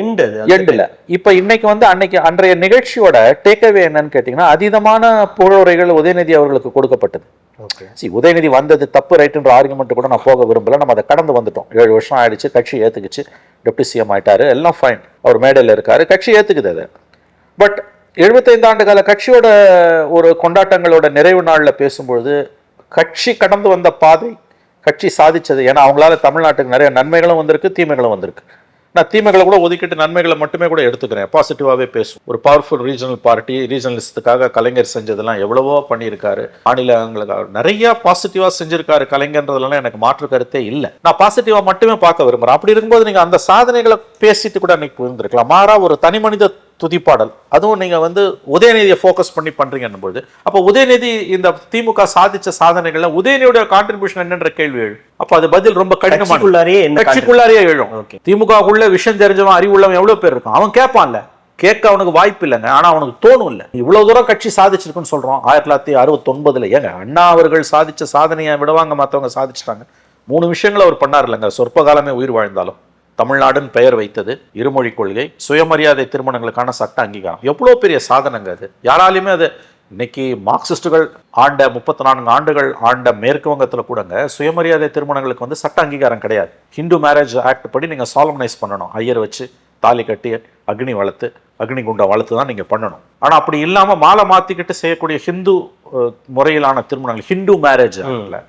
எண்ட்ல. இப்ப இன்னைக்கு வந்து அன்றைய நிகழ்ச்சியோட டேக்அவே என்னன்னு கேட்டீங்கன்னா, அதீதமான புகழுரைகள் உதயநிதி அவர்களுக்கு கொடுக்கப்பட்டது. உதயநிதி வந்தது தப்பு ரைட்டுன்ற ஆர்குமெண்ட் கூட நான் போக விரும்பல. நம்ம அதை கடந்து வந்துட்டோம். 7 வருஷம் ஆயிடுச்சு, கட்சி ஏத்துக்குச்சு, டெப்டி சிஎம் ஆயிட்டாரு, எல்லாம் ஃபைன், அவர் மேடையில் இருக்காரு, கட்சி ஏத்துக்குது அது. பட் 75 ஆண்டு கால கட்சியோட ஒரு கொண்டாட்டங்களோட நிறைவு நாளில் பேசும்பொழுது கட்சி கடந்து வந்த பாதை, கட்சி சாதிச்சது, ஏன்னா அவங்களால தமிழ்நாட்டுக்கு நிறைய நன்மைகளும் வந்திருக்கு, தீமைகளும் வந்திருக்கு. நான் தீமைகளை கூட ஒதுக்கிட்டு நன்மைகளை மட்டுமே கூட எடுத்துக்கிறேன், பாசிட்டிவாகவே பேசும். ஒரு பவர்ஃபுல் ரீஜனல் பார்ட்டி, ரீஜனலிஸ்டுக்காக கலைஞர் செஞ்சதெல்லாம் எவ்வளவோ பண்ணியிருக்காரு, மாநிலங்களுக்காக நிறைய பாசிட்டிவா செஞ்சிருக்காரு கலைஞர்ன்றதுலாம் எனக்கு மாற்று கருத்தே இல்லை. நான் பாசிட்டிவா மட்டுமே பார்க்க விரும்புகிறேன். அப்படி இருக்கும்போது நீங்க அந்த சாதனைகளை பேசிட்டு கூட அன்னைக்கு இருந்திருக்கலாம். மாறா ஒரு தனி மனித துதிப்பாடல், அதுவும் நீங்க வந்து உதயநிதியை ஃபோக்கஸ் பண்ணி பண்றீங்கன்னும் போது, அப்போ உதயநிதி இந்த திமுக சாதிச்ச சாதனைகள்ல உதயநிதியோட கான்ட்ரிபியூஷன் என்னன்ற கேள்வி எழும். அப்ப அது பதில் ரொம்ப கட்சிக்குள்ளாரே எழும். திமுகக்குள்ள விஷயம் தெரிஞ்சவன், அறிவுள்ளவன் எவ்வளவு பேர் இருக்கும், அவன் கேட்பான்ல, கேட்க அவனுக்கு வாய்ப்பு இல்லைங்க, ஆனா அவனுக்கு தோணும் இல்லை. இவ்வளவு தூரம் கட்சி சாதிச்சிருக்குன்னு சொல்றோம். 1969 ஏங்க அண்ணா அவர்கள் சாதிச்ச சாதனையை விடவாங்க மற்றவங்க சாதிச்சிட்டாங்க. 3 விஷயங்களை அவர் பண்ணார் இல்லைங்க, சொற்ப காலமே உயிர் வாழ்ந்தாலும். தமிழ்நாடுன்னு பெயர் வைத்தது, இருமொழி கொள்கை, சுயமரியாதை திருமணங்களுக்கான சட்ட அங்கீகாரம். எவ்வளோ பெரிய சாதனைங்க அது. யாராலையுமே அது இன்னைக்கு மார்க்சிஸ்டுகள் ஆண்ட 34 ஆண்டுகள் ஆண்ட மேற்கு வங்கத்தில் கூடங்க சுயமரியாதை திருமணங்களுக்கு வந்து சட்ட அங்கீகாரம் கிடையாது. ஹிந்து மேரேஜ் ஆக்ட் படி நீங்கள் சாலமனைஸ் பண்ணணும், ஐயர் வச்சு தாலி கட்டி அக்னி வளர்த்து அக்னி குண்டம் வளர்த்து தான் நீங்கள் பண்ணணும். ஆனால் அப்படி இல்லாமல் மாலை மாற்றிக்கிட்டு செய்யக்கூடிய ஹிந்து முறையிலான திருமணங்கள், ஹிந்து மேரேஜ் ஆக்ட்ல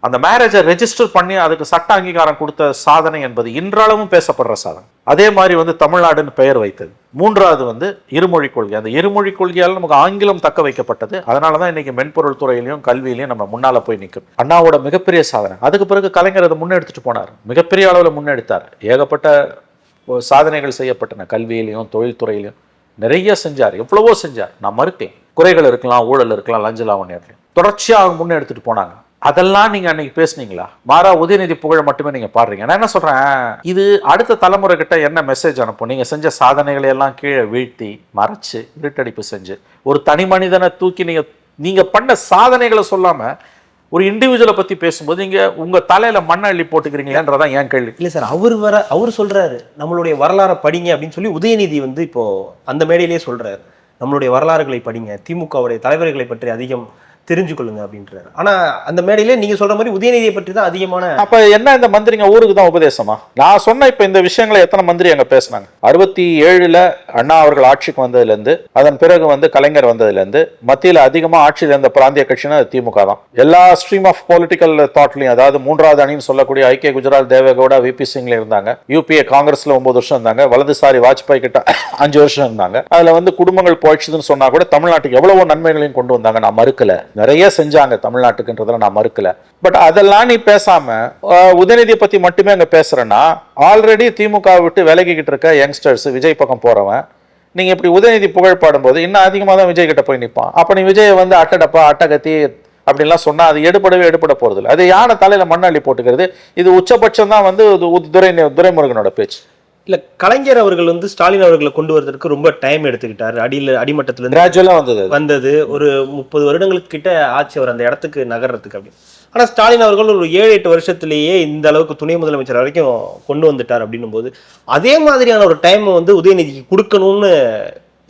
அந்த மேரேஜை ரெஜிஸ்டர் பண்ணி அதுக்கு சட்ட அங்கீகாரம் கொடுத்த சாதனை என்பது இன்றளவும் பேசப்படுற சாதனை. அதே மாதிரி வந்து தமிழ்நாடுன்னு பெயர் வைத்தது. 3வது வந்து இருமொழி கொள்கை. அந்த இருமொழி கொள்கையால் நமக்கு ஆங்கிலம் தக்க வைக்கப்பட்டது. அதனால தான் இன்னைக்கு மென்பொருள் துறையிலையும் கல்வியிலையும் நம்ம முன்னால போய் நிற்கும். அண்ணாவோட மிகப்பெரிய சாதனை. அதுக்கு பிறகு கலைஞர் அதை முன்னெடுத்துட்டு போனார், மிகப்பெரிய அளவில் முன்னெடுத்தார். ஏகப்பட்ட சாதனைகள் செய்யப்பட்டன, கல்வியிலையும் தொழில்துறையிலையும் நிறைய செஞ்சார், எவ்வளவோ செஞ்சார். நான் மறுத்தேன், குறைகள் இருக்கலாம், ஊழல் இருக்கலாம், லஞ்ச லாவண்யம் இருக்கலாம், தொடர்ச்சியாக முன்னெடுத்துட்டு போனாங்க. அதெல்லாம் நீங்க அன்னைக்கு பேசுனீங்களா? மாறா உதயநிதி புகழ மட்டுமே நீங்க பாடுறீங்க. நான் என்ன சொல்றேன், இது அடுத்த தலைமுறை கிட்ட என்ன மெசேஜ் அனுப்பும்? நீங்க செஞ்ச சாதனைகளை எல்லாம் கீழே வீழ்த்தி மறைச்சு இருட்டடிப்பு செஞ்சு ஒரு தனி மனிதனை தூக்கி நீங்க பண்ண சாதனைகளை சொல்லாம ஒரு இண்டிவிஜுவலை பத்தி பேசும்போது நீங்க உங்க தலையில மண்ணை அள்ளி போட்டுக்கிறீங்களேன்றதான் ஏன் கேள்வி. இல்லை சார், அவர் சொல்றாரு நம்மளுடைய வரலாறை படிங்க அப்படின்னு சொல்லி. உதயநிதி வந்து இப்போ அந்த மேடையிலேயே சொல்றாரு, நம்மளுடைய வரலாறுகளை படிங்க, திமுகவுடைய தலைவர்களை பற்றி அதிகம் தெரிஞ்சுக்கொள்ளுங்க அப்படின்றாரு. ஆனா அந்த மேடையிலே நீங்க சொல்ற மாதிரி உதயநிதியை பற்றி தான் அதிகமான. அப்ப என்ன இந்த மந்திரிங்க ஊருக்கு தான் உபதேசமா? நான் சொன்ன இப்ப இந்த விஷயங்களை எத்தனை மந்திரி அங்க பேசினாங்க? 67ல் அண்ணா அவர்கள் ஆட்சிக்கு வந்ததுல இருந்து, அதன் பிறகு வந்து கலைஞர் வந்ததுல இருந்து மத்தியில அதிகமா ஆட்சியில இருந்த பிராந்திய கட்சினா திமுக தான். எல்லா ஸ்ட்ரீம் ஆஃப் பொலிட்டிக்கல் தாட்லயும், அதாவது 3வது அணின்னு சொல்லக்கூடிய ஐக்கிய குஜரால் தேவேகவுடா விபி சிங்ல இருந்தாங்க, யூபிஏ காங்கிரஸ்ல 9 வருஷம் இருந்தாங்க, வலதுசாரி வாஜ்பாய் கிட்ட 5 வருஷம் இருந்தாங்க. அதுல வந்து குடும்பங்கள் போயிடுச்சுன்னு சொன்னா கூட தமிழ்நாட்டுக்கு எவ்வளவோ நன்மைகளையும் கொண்டு வந்தாங்க. நான் மறுக்கல. நிறைய செஞ்சாங்க தமிழ்நாட்டுக்குன்றதுல நான் மறுக்கல. பட் அதெல்லாம் நீ பேசாம உதயநிதியை பத்தி மட்டுமே அங்க பேசுறேன்னா, ஆல்ரெடி திமுக விட்டு விலகிக்கிட்டு இருக்க யங்ஸ்டர்ஸ் விஜய் பக்கம் போறவன், நீங்க இப்படி உதயநிதி புகழ் பாடும்போது இன்னும் அதிகமாக தான் விஜய் கிட்ட போய் நிற்பான். அப்ப நீ விஜயை வந்து அட்டடப்பா அட்டகத்தி அப்படின்லாம் சொன்னா அது எடுபட போறது இல்லை. அது யானை தலையில மண்ணள்ளி போட்டுக்கிறது. இது உச்சபட்சம் தான் வந்து துரைமுருகனோட பேச்சு. இல்ல கலைஞர் அவர்கள் வந்து ஸ்டாலின் அவர்களை கொண்டு வரதுக்கு ரொம்ப டைம் எடுத்துக்கிட்டாரு. அடிமட்டத்துல இருந்து கிராஜுவலா வந்தது ஒரு 30 வருடங்களுக்கு கிட்ட ஆச்சு அவர் அந்த இடத்துக்கு நகர்றதுக்கு அப்படின்னு. ஆனா ஸ்டாலின் அவர்கள் ஒரு 7-8 வருஷத்திலேயே இந்த அளவுக்கு துணை முதலமைச்சர் வரைக்கும் கொண்டு வந்துட்டார் அப்படின்னும் போது அதே மாதிரியான ஒரு டைம் வந்து உதயநிதிக்கு கொடுக்கணும்னு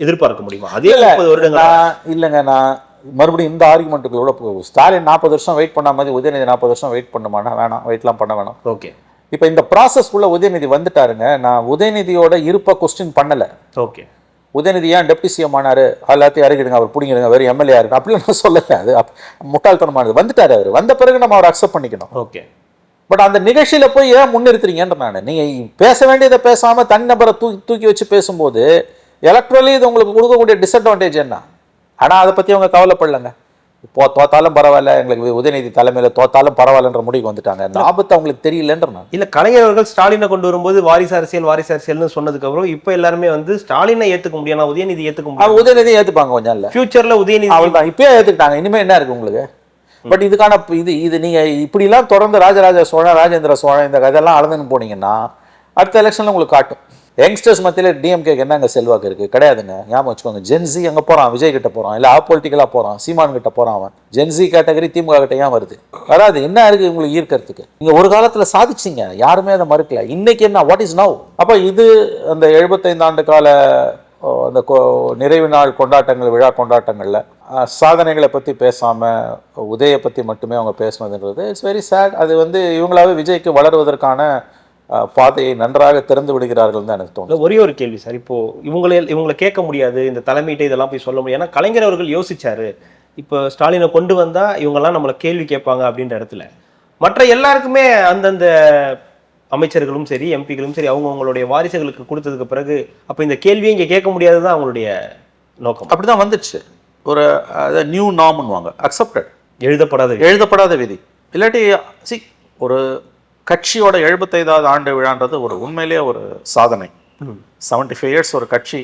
எதிர்பார்க்க முடியுமா? அதே 30 வருடங்கள் இல்லைங்க. நான் மறுபடியும் இந்த ஆர்குமெண்ட்டுகளோட ஸ்டாலின் 40 வருஷம் வெயிட் பண்ண மாதிரி உதயநிதி 40 வருஷம் வெயிட் பண்ணுமானா? வேணாம், வெயிட்லாம் பண்ண வேணாம். ஓகே, இப்போ இந்த ப்ராசஸ்க்குள்ள உதயநிதி வந்துட்டாருங்க. நான் உதயநிதியோட இருப்பை கொஸ்டின் பண்ணல. ஓகே, உதயநிதி ஏன் டெப்டி சிஎம் ஆனாரு, எல்லாத்தையும் இறக்கிடுங்க, அவர் பிடிங்கிடுங்க, வேறு எம்எல்ஏ இருக்கு அப்படின்னு நான் சொல்லல. அது முட்டாள்தனமானது. வந்துட்டாரு அவர். வந்த பிறகு நம்ம அவர் அக்செப்ட் பண்ணிக்கணும். ஓகே. பட் அந்த நிகழ்ச்சியில போய் ஏன் முன்னிறுத்துறீங்கன்ற நான். நீங்க பேச வேண்டியதை பேசாம தனிநபரை தூக்கி வச்சு பேசும்போது எலக்ட்ரலி இது உங்களுக்கு கொடுக்கக்கூடிய டிஸ்அட்வான்டேஜ் என்ன? ஆனா அதை பத்தி அவங்க கவலைப்படலங்க. தோத்தாலும் பரவாயில்ல, எங்களுக்கு உதயநிதி தலைமையில தோத்தாலும் பரவாயில்லன்ற முடிவுக்கு வந்துட்டாங்க. அந்த ஆபத்து அவங்களுக்கு தெரியலன்ற நான். இல்ல கலைஞர் அவர்கள் ஸ்டாலினை கொண்டு வரும்போது வாரிசு அரசியல்னு சொன்னதுக்கு அப்புறம் இப்ப எல்லாருமே வந்து ஸ்டாலினை ஏத்துக்க முடியும், உதயநிதி ஏத்துக்க முடியும். உதயநிதி ஏத்துப்பாங்க கொஞ்சம் இல்ல, ஃபியூச்சர்ல உதயநிதி அவள்தான் இப்பயே ஏத்துக்கிட்டாங்க. இனிமே என்ன இருக்கு உங்களுக்கு? பட் இதுக்கான இது நீங்க இப்படி எல்லாம் தொடர்ந்து ராஜராஜ சோழன், ராஜேந்திர சோழன் இந்த கதையெல்லாம் அளந்துன்னு போனீங்கன்னா அடுத்த எலெக்ஷன்ல உங்களுக்கு காட்டும். யங்ஸ்டர்ஸ் மத்தியில் டிஎம்கேக்கு என்ன அங்கே செல்வாக்கு இருக்குது? கிடையாதுங்க. ஞாபகம் வச்சுக்கோங்க. ஜென்சி அங்கே போகிறான், விஜய் கிட்ட போகிறான், இல்லை பொலிட்டிக்கலாக போகிறான், சீமான் கிட்ட போகிறான். அவன் ஜென்சி கேட்டகரி திமுக கிட்ட ஏன் வருது? வராது. என்ன இருக்குது உங்களுக்கு ஈர்க்கிறதுக்கு? நீங்கள் ஒரு காலத்தில் சாதிச்சிங்க, யாருமே அதை மறுக்கல. இன்னைக்கு என்ன, வாட் இஸ் நவ்? அப்போ இது அந்த 75 ஆண்டு கால அந்த நிறைவு நாள் கொண்டாட்டங்கள், விழா கொண்டாட்டங்களில் சாதனைகளை பற்றி பேசாமல் உதயை பற்றி மட்டுமே அவங்க பேசுனதுன்றது இட்ஸ் வெரி சேட். அது வந்து இவங்களாவே விஜய்க்கு வளருவதற்கான பாதையை நன்றாக திறந்து விடுகிறார்கள் தான் எனக்கு தோணுது. ஒரே ஒரு கேள்வி சார், இப்போ இவங்களை கேட்க முடியாது, இந்த தலைமையிட்ட இதெல்லாம் போய் சொல்ல முடியாது. ஏன்னா கலைஞர் அவர்கள் யோசிச்சாரு, இப்போ ஸ்டாலினை கொண்டு வந்தா இவங்கெல்லாம் நம்மளை கேள்வி கேட்பாங்க அப்படின்ற இடத்துல மற்ற எல்லாருக்குமே அந்தந்த அமைச்சர்களும் சரி எம்பிகளும் சரி அவங்களுடைய வாரிசுகளுக்கு கொடுத்ததுக்கு பிறகு அப்போ இந்த கேள்வியை இங்கே கேட்க முடியாதுதான் அவங்களுடைய நோக்கம். அப்படிதான் வந்துச்சு. ஒரு நியூ நார்ம்னுவாங்க, அக்செப்டட், எழுதப்படாத விதி. இல்லாட்டி ஒரு கட்சியோட 75வது ஆண்டு விழான்றது ஒரு உண்மையிலேயே ஒரு சாதனை. 75 இயர்ஸ் ஒரு கட்சி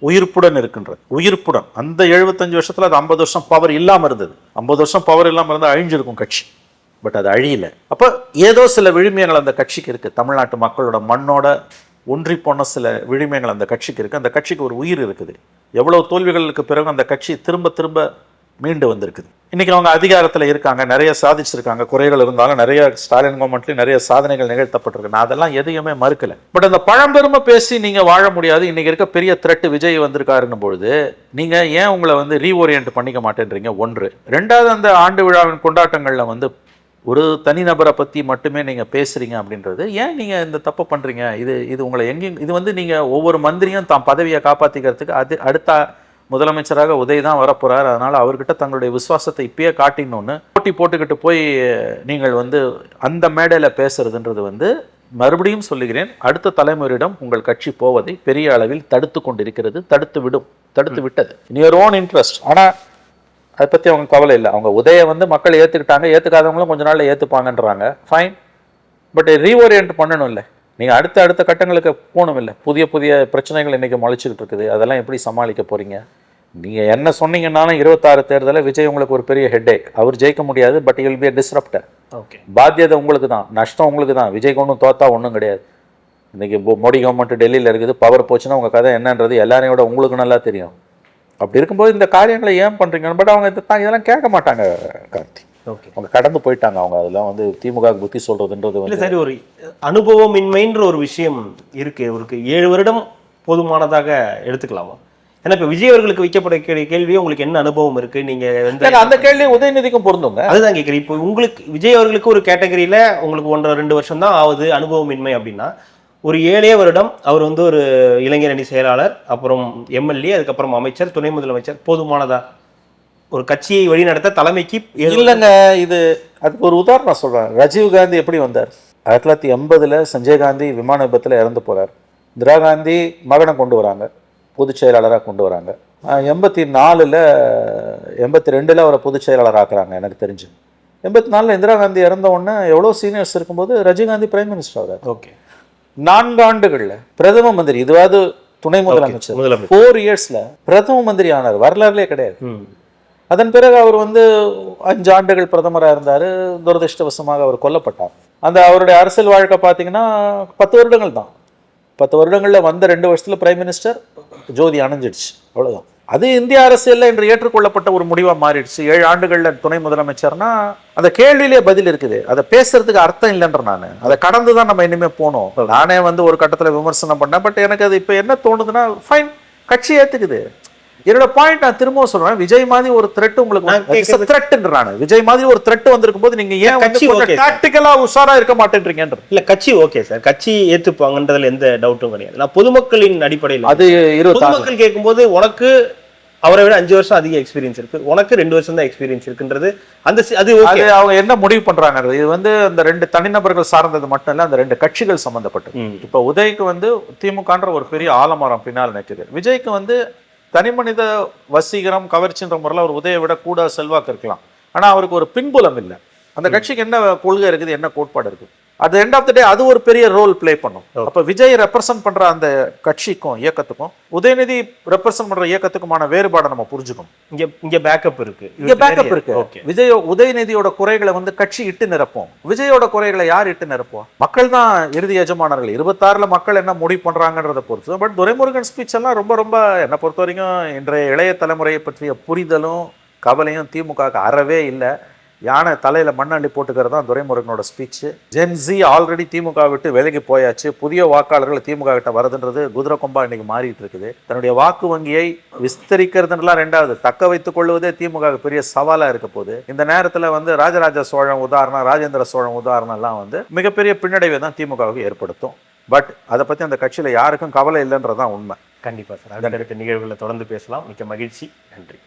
உயிர்ப்புடன் இருக்கின்றது. உயிர்ப்புடன் அந்த 75 வருஷத்துல அது 50 வருஷம் பவர் இல்லாமல் இருந்தது. 50 வருஷம் பவர் இல்லாமல் இருந்தால் அழிஞ்சிருக்கும் கட்சி. பட் அது அழியல. அப்போ ஏதோ சில விழுமியங்கள் அந்த கட்சிக்கு இருக்கு. தமிழ்நாட்டு மக்களோட மண்ணோட ஒன்றி போன சில விழுமியங்கள் அந்த கட்சிக்கு இருக்கு. அந்த கட்சிக்கு ஒரு உயிர் இருக்குது. எவ்வளவு தோல்விகளுக்கு பிறகு அந்த கட்சி திரும்ப திரும்ப மீண்டு வந்திருக்குது. இன்னைக்கு அவங்க அதிகாரத்தில் இருக்காங்க, நிறைய சாதிச்சிருக்காங்க. குறைகள் இருந்தாலும் நிறைய ஸ்டாலின் கவர்மெண்ட்லேயும் நிறைய சாதனைகள் நிகழ்த்தப்பட்டிருக்கு. நான் அதெல்லாம் எதையுமே மறுக்கல. பட் அந்த பழம்பெருமை பேசி நீங்க வாழ முடியாது. இன்னைக்கு இருக்க பெரிய த்ரெட் விஜய் வந்திருக்காருன்னும் பொழுது நீங்க ஏன் உங்களை வந்து ரீஓரியன்ட் பண்ணிக்க மாட்டேன்றீங்க? ஒன்று. ரெண்டாவது, அந்த ஆண்டு விழாவின் கொண்டாட்டங்கள்ல வந்து ஒரு தனிநபரை பற்றி மட்டுமே நீங்கள் பேசுகிறீங்க அப்படின்றது ஏன் நீங்கள் இந்த தப்பு பண்ணுறீங்க? இது உங்களை எங்கேயும் இது வந்து நீங்கள் ஒவ்வொரு மந்திரியும் தான் பதவியை காப்பாற்றிக்கிறதுக்கு அடுத்த முதலமைச்சராக உதய் தான் வரப்போகிறார். அதனால் அவர்கிட்ட தங்களுடைய விசுவாசத்தை இப்பயே காட்டினோன்னு போட்டி போட்டுக்கிட்டு போய் நீங்கள் வந்து அந்த மேடையில் பேசுறதுன்றது வந்து மறுபடியும் சொல்லுகிறேன், அடுத்த தலைமுறையிடம் உங்கள் கட்சி போவதை பெரிய அளவில் தடுத்து கொண்டிருக்கிறது. தடுத்து விட்டது. In your own interest. ஆனால் அதை பற்றி அவங்க கவலை இல்லை. அவங்க உதயை வந்து மக்கள் ஏற்றுக்கிட்டாங்க, ஏற்றுக்காதவங்களும் கொஞ்ச நாளில் ஏற்றுப்பாங்கன்றாங்க. ஃபைன். பட் ரீஓரியன்ட் பண்ணணும் இல்லை, நீங்கள் அடுத்த கட்டங்களுக்கு போகணும் இல்லை. புதிய பிரச்சனைகள் இன்றைக்கி முளைச்சிக்கிட்டு இருக்குது. அதெல்லாம் எப்படி சமாளிக்க போகிறீங்க? நீங்கள் என்ன சொன்னீங்கன்னாலும் 26 தேர்தலில் விஜய் உங்களுக்கு ஒரு பெரிய ஹெட்டேக். அவர் ஜெயிக்க முடியாது, but will be a disruptor. Okay, பாத்தியதை உங்களுக்கு தான், நஷ்டம் உங்களுக்கு தான். விஜய்க்கு ஒன்றும் தோத்தா ஒன்றும் கிடையாது. இன்றைக்கி மோடி கவர்மெண்ட் டெல்லியில் இருக்குது, பவர் போச்சுன்னா உங்கள் கதை என்னன்றது எல்லாரையும் விட உங்களுக்கு நல்லா தெரியும். அப்படி இருக்கும்போது இந்த காரியங்களை ஏன் பண்ணுறீங்க? பட் அவங்க இதெல்லாம் கேட்க மாட்டாங்க கார்த்தி. ஓகே, அவங்க கடந்து போயிட்டாங்க. அவங்க அதெல்லாம் வந்து திமுக புத்தி சொல்றதுன்றது வந்து சரி. ஒரு அனுபவமின்மைன்ற ஒரு விஷயம் இருக்கு. ஒரு 7 வருடம் போதுமானதாக எடுத்துக்கலாமா? ஏன்னா இப்போ விஜய் அவர்களுக்கு வைக்கப்பட்ட கேள்வி உங்களுக்கு என்ன அனுபவம் இருக்கு, நீங்க அந்த கேள்வி உதயநிதிக்கும் பொருந்துங்க. அதுதான் கேட்குறேன். இப்போ உங்களுக்கு விஜய் அவர்களுக்கு ஒரு கேட்டகரியில உங்களுக்கு 1-2 வருஷம் தான் ஆகுது அனுபவமின்மை அப்படின்னா, ஒரு 7 வருடம் அவர் வந்து ஒரு இளைஞர் அணி செயலாளர், அப்புறம் எம்எல்ஏ, அதுக்கப்புறம் அமைச்சர், துணை முதலமைச்சர் போதுமானதா ஒரு கட்சியை வழிநடத்த தலைமைக்கு? இல்லைங்க, இது அதுக்கு ஒரு உதாரணம் சொல்றேன். ராஜீவ் காந்தி எப்படி வந்தார்? 1980 சஞ்சய் காந்தி விமான விபத்தில் இறந்து போறார். இந்திரா காந்தி மகனை கொண்டு வராங்க, பொதுச் செயலாளராக கொண்டு வராங்க. 84 82 அவரை பொதுச் செயலாளர் ஆக்குறாங்க எனக்கு தெரிஞ்சு. 84 இந்திரா காந்தி இறந்த உடனே எவ்வளோ சீனியர்ஸ் இருக்கும்போது ரஜினிகாந்தி பிரைம் மினிஸ்டர் ஆகிறார். ஓகே. 4 ஆண்டுகள்ல பிரதம மந்திரி, இதுவாது துணை முதலமைச்சர், 4 இயர்ஸ்ல பிரதம மந்திரி ஆனார். வரலாறுலே கிடையாது. அதன் பிறகு அவர் 5 ஆண்டுகள் பிரதமராக இருந்தார். துரதிருஷ்டவசமாக அவர் கொல்லப்பட்டார். அந்த அவருடைய அரசியல் வாழ்க்கை பார்த்தீங்கன்னா 10 வருடங்கள் தான். 10 வருடங்களில் வந்த 2 வருஷத்துல பிரைம் மினிஸ்டர், ஜோதி அணைஞ்சிடுச்சு, அவ்வளோதான். அது இந்திய அரசியல்ல இன்று ஏற்றுக்கொள்ளப்பட்ட ஒரு முடிவா மாறிடுச்சு. 7 ஆண்டுகள்ல துணை முதலமைச்சர்னா அந்த கேள்வியிலே பதில் இருக்குது. அதை பேசுறதுக்கு அர்த்தம் இல்லைன்ற நான் அதை கடந்து தான் நம்ம இனிமே போனோம். நானே ஒரு கட்டத்துல விமர்சனம் பண்ணேன். பட் எனக்கு அது இப்ப என்ன தோணுதுன்னா, ஃபைன், கட்சி ஏத்துக்குது. என்னோட பாயிண்ட் நான் திரும்பவும் சொல்றேன், விஜய் மாதிரி ஒரு த்ரெட் உங்களுக்கு த்ரெட்ன்றானு, விஜய் மாதிரி ஒரு த்ரெட் வந்திருக்கும் போது நீங்க ஏன் டாக்டிக்கலா உஷாரா இருக்க மாட்டேன்றீங்கன்ற. இல்ல, கட்சி ஓகே சார், கட்சி ஏத்துப்பாங்கன்றதுல எந்த டவுட்டும் கிடையாது. நான் பொதுமக்களின் அடிப்படையில் அது பொதுமக்கள் கேட்கும்போது உனக்கு அவரை விட 5 வருஷம் அதிக எக்ஸ்பீரியன்ஸ் இருக்கு, உனக்கு 2 வருஷம் தான் எக்ஸ்பீரியன்ஸ் இருக்குன்றது அது அவங்க என்ன முடிவு பண்றாங்க. இது அந்த 2 தனிநபர்கள் சார்ந்தது மட்டும் இல்ல, அந்த 2 கட்சிகள் சம்பந்தப்பட்டது. இப்ப உதய்க்கு திமுகன்ற ஒரு பெரிய ஆலமரம் பின்னால் நிற்குது. விஜய்க்கு தனி மனித வசீகரம், கவர்ச்சின்ற முறையில் அவர் உதயை விட கூட செல்வாக்கு இருக்கலாம். ஆனா அவருக்கு ஒரு பின்புலம் இல்லை. அந்த கட்சிக்கு என்ன கொள்கை இருக்குது, என்ன கோட்பாடு இருக்குது, அது எண்ட் ஆஃப் த டே அது ஒரு பெரிய ரோல் பிளே பண்ணும். அப்ப விஜய் ரெப்ரசன்ட் பண்ற அந்த கட்சிக்கும் இயக்கத்துக்கும் உதயநிதி ரெப்ரசன்ட் பண்ற இயக்கத்துக்குமான வேறுபாடை நம்ம புரிஞ்சுக்கணும். இங்க பேக்கப் இருக்கு, இங்க பேக்கப் இருக்கு. உதயநிதியோட குறைகளை கட்சி இட்டு நிரப்போம். விஜயோட குறைகளை யார் இட்டு நிரப்போம்? மக்கள் தான் இறுதி எஜமானர்கள். 26ல மக்கள் என்ன முடிவு பண்றாங்கன்றதை பொறுத்து. பட் துரைமுருகன் ஸ்பீச் எல்லாம் ரொம்ப ரொம்ப என்னை பொறுத்த வரைக்கும் இன்றைய இளைய தலைமுறையை பற்றிய புரிதலும் கவலையும் திமுக அறவே இல்லை. யானை தலையில மண்ணாண்டி போட்டுக்கிறது தான் துரைமுருகனோட ஸ்பீச். ஜென்சி ஆல்ரெடி திமுக விட்டு விலகி போயாச்சு. புதிய வாக்காளர்கள் திமுக கிட்ட வருதுன்றது குதிரை கொம்பா இன்னைக்கு மாறிட்டு இருக்குது. தன்னுடைய வாக்கு வங்கியை விஸ்தரிக்கிறதுலாம் 2வது, தக்க வைத்துக் கொள்வதே திமுக பெரிய சவாலா இருக்க போது. இந்த நேரத்துல ராஜராஜ சோழன் உதாரணம், ராஜேந்திர சோழன் உதாரணம் எல்லாம் மிகப்பெரிய பின்னடைவை தான் திமுகவுக்கு ஏற்படுத்தும். பட் அதை பத்தி அந்த கட்சியில யாருக்கும் கவலை இல்லைன்றதான் உண்மை. கண்டிப்பா சார். அடுத்த நிகழ்வுகளை தொடர்ந்து பேசலாம். மிக்க மகிழ்ச்சி. நன்றி.